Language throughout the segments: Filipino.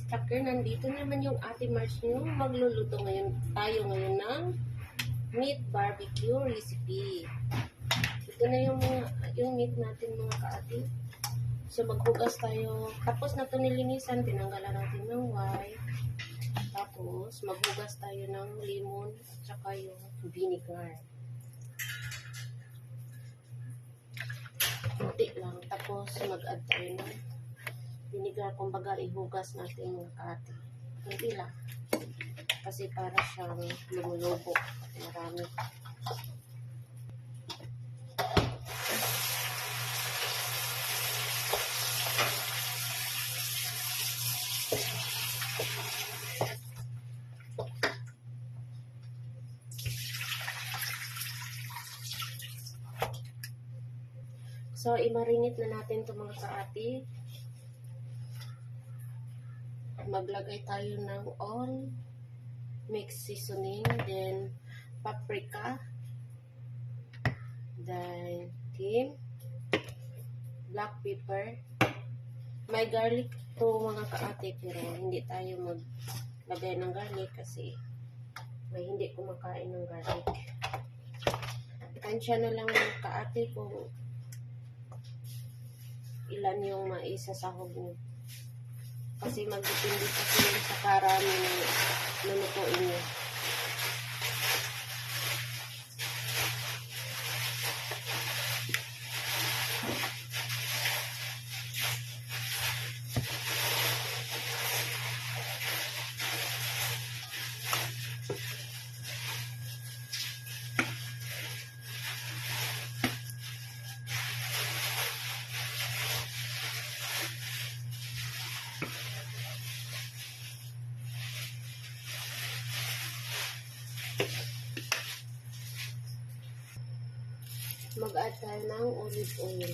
Tucker, nandito naman yung Ate Mars nyo. Magluluto tayo ngayon ng meat barbecue recipe. Ito na yung meat natin mga kaati. So maghugas tayo. Tapos na ito nilinisan, tinanggalan natin ng white. Tapos maghugas tayo ng lemon at saka yung vinegar. Kunti lang. Tapos mag-add tayo ng vinegar, kumbaga ihugas natin yung kaati. Hindi lang. Kasi para siyang lumulubo. Marami. So, i-marinate na natin itong mga kaati. Maglagay tayo ng all mixed seasoning, then paprika, then thyme, black pepper. May garlic to mga kaati, pero hindi tayo maglagay ng garlic kasi may hindi kumakain ng garlic. Tansya na lang mga kaati kung ilan yung maisasahog nyo. Kasi magdepende kasi sa karami na lulutuin nyo. Mag-add tayo ng olive oil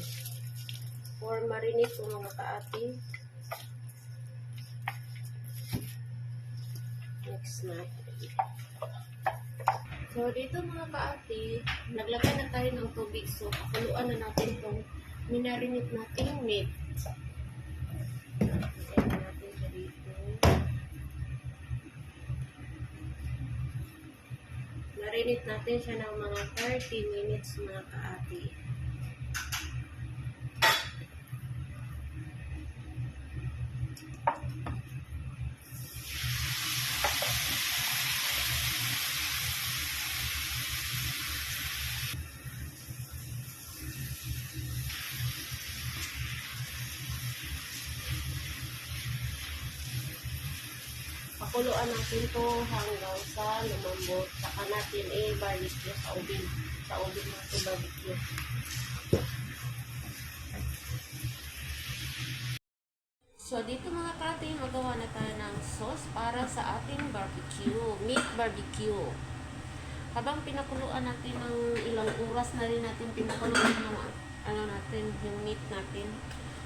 for marinate po mga kaati. Next natin. So dito mga kaati, naglagay na tayo ng tubig. So pakuluan na natin itong minarinate natin meat. Lagyan na natin siya dito. Marinate natin siya ng mga 30 minutes mga kaati. Pakuluan natin to hanggang sa lumambot. Saka natin barbecue sa ubin. Sa ubin natin barbecue. So dito mga kati, magawa na tayo ng sauce para sa ating barbecue. Meat barbecue. Habang pinakuluan natin ng ilang oras na rin natin pinakuluan ng yung meat natin.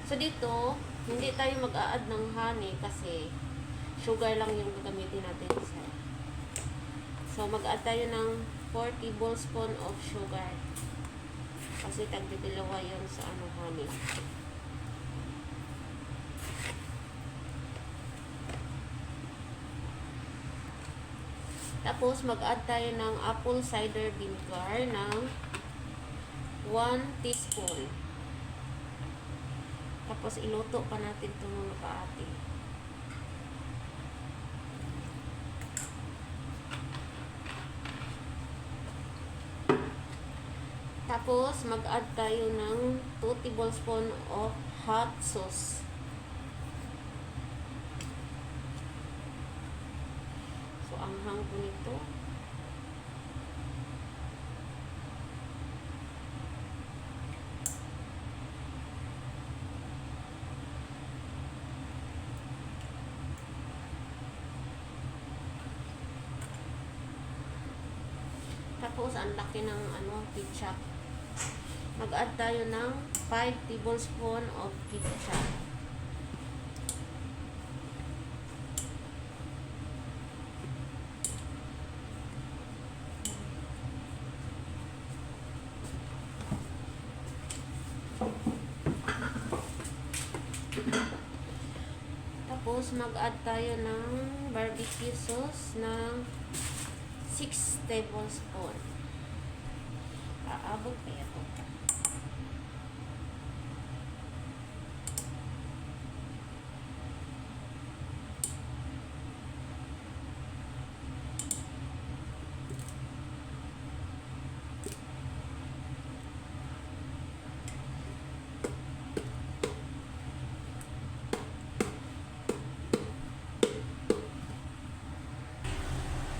So dito, hindi tayo mag-a-add ng honey kasi sugar lang yung gagamitin natin. So mag-add tayo ng 4 tablespoon of sugar. Kasi tagdidalawa yun sa honey. Tapos mag-add tayo ng apple cider vinegar ng 1 teaspoon. Tapos iluto pa natin itong mga kaati. Tapos mag-add tayo ng 2 tablespoon of hot sauce. So anghang po nito. Tapos ang laki ng ketchup. Mag-add tayo ng 5 tablespoon of ketchup. Tapos mag-add tayo ng barbecue sauce ng 6 tablespoon. Aabot kaya ito.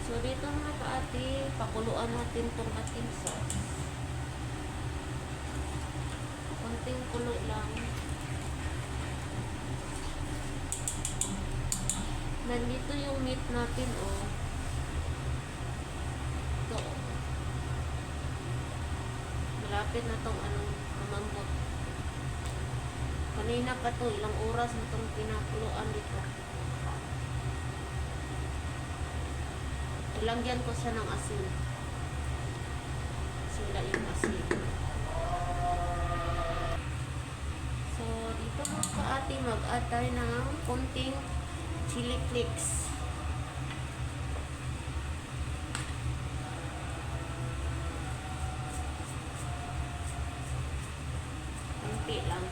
So, dito mga kaati, pakuluan natin itong ating sauce. Konting kulo lang. Nandito yung meat natin, oh. Ito, oh. Malapit na itong mamambot. Kanina pa to, ilang oras na itong pinakuluan dito. Ilagyan ko siya ng asin. Sila yung asin. So, dito mga kaati, mag-add tayo ng konting chili flakes. Konti lang.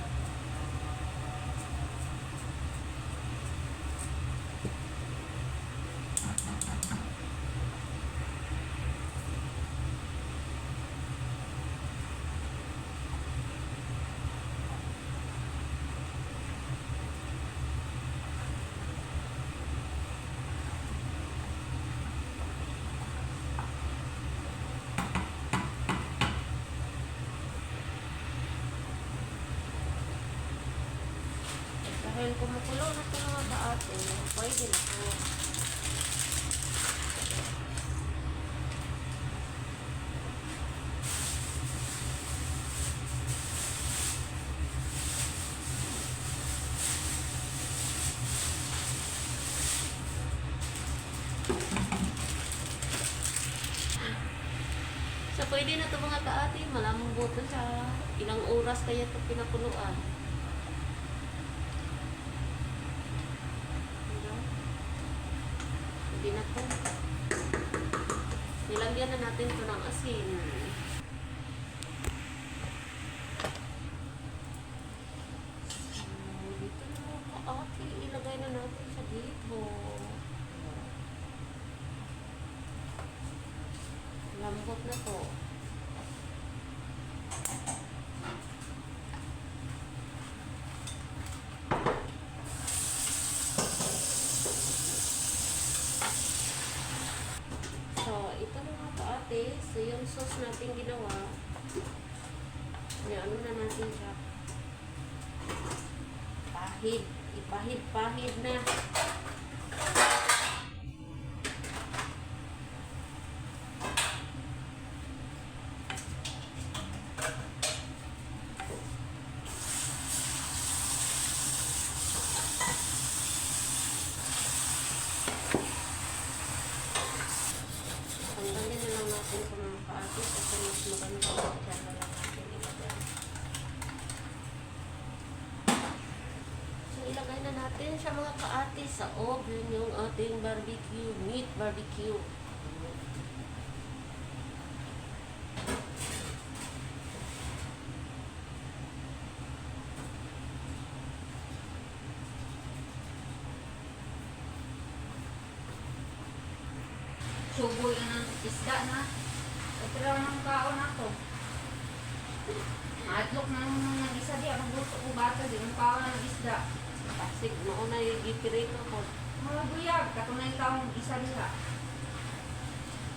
Dahil kumukulo na ito mga kaati, pwede na ito. So, pwede na ito mga kaati, malamang buto siya. Ilang oras kaya ito pinakuluan. Hindi na ito. Nilagyan na natin ito ng asin. So, dito na mga kaati, ilagay na natin siya dito. Lambot na to. So, ito mga kaate. So, yung sauce natin ginawa, ano na natin siya. Pahid. Ipahid-pahid na. Tanggalin na lang natin kung mga kaati kasi mas maganda. Diyan na lang natin ilagay. So, ilagay na natin siya mga kaati sa oven yung ating barbecue, meat barbecue. Suboy na ng isda na. Pero ng kaon ako. Adlok na ng isa di. Ang gusto ko bata di. Ang kaon ng isda. Kasi noon na yung gipirito ko. Mga buyag. Katunay taong isa diha.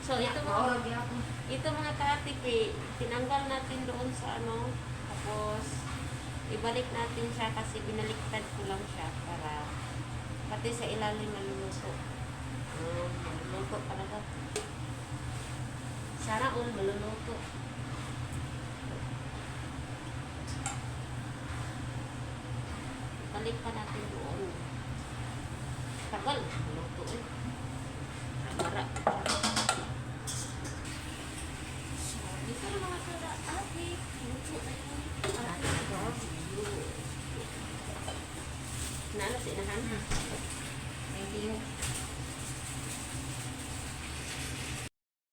So, ito Maurag di ako. mga katipi, tinanggal natin doon sa ano. Tapos, ibalik natin siya kasi binaliktad ko lang siya para pati sa ilalim maluluto. Maluluto talaga. Sana all maluluto. Balik pa natin doon. Tagal. Maluto eh. Mara. So, dito na mga kada ate. Luto na yung ating barbecue. Nala, sinahan.